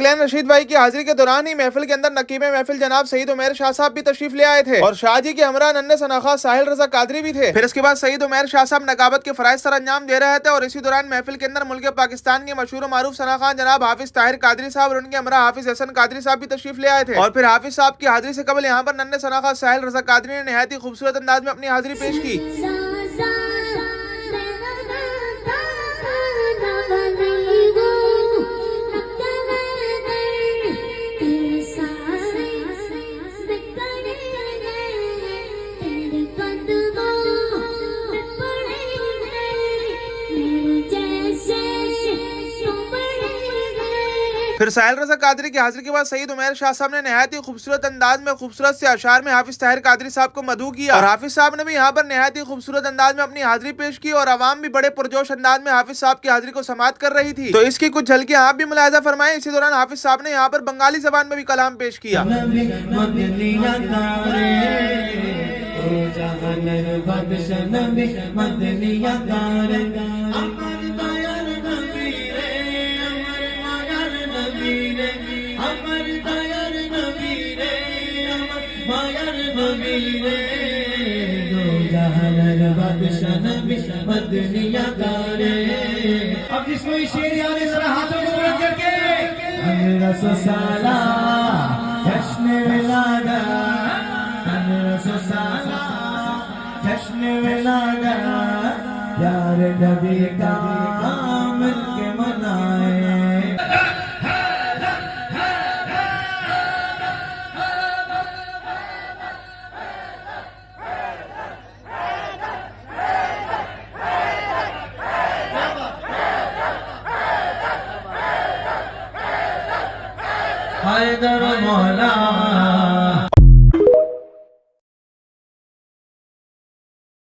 Clan Rashid भाई की हाजिरी के दौरान ही महफिल के अंदर नकीब महफिल जनाब सईद उमैर शाह साहब भी तशरीफ ले आए थे और शाह जी के हमरा नन्हे सनाखा साहिल रजा कादरी भी थे। फिर इसके बाद सईद उमैर शाह साहब नकाबत के फराइज सर अंजाम दे रहे थे और इसी दौरान महफिल के अंदर मुल्क पाकिस्तान के मशहूर मारूफ सनाखा जनाब हाफिज ताहिर कादरी साहब और उनके हमरा हाफिज हसन कादरी साहब भी तशरीफ ले आए थे। और फिर हाफिज साहब की हाजिरी से कबल यहाँ पर नन्हे सनाखा साहिल रजा कादरी ने निहायत ही खूबसूरत अंदाज में अपनी हाजिरी पेश की। फिर साहिल रजा कादरी की हाजिरी के बाद सईद उमैर शाह साहब ने निहायत ही खूबसूरत अंदाज में खूबसूरत से अशार में हाफिज ताहिर कादरी साहब को मदऊ किया और हाफिज साहब ने भी यहाँ पर निहायत ही खूबसूरत अंदाज में अपनी हाजिरी पेश की और आवाम भी बड़े पुरजोश अंदाज में हाफिज साहब की हाजिरी को समाअत कर रही थी। तो इसकी कुछ झलकियां आप भी मुलाहिजा फरमाएं। इसी दौरान हाफिज साहब ने यहाँ पर बंगाली जबान में भी कलाम पेश किया। अब जिसको ये शेर याद है जरा हाथों को बुलंद करके साला जश्न मिलादा साला जश्न मिलादा यार नबी का मिलके मनाए। हैदर मौला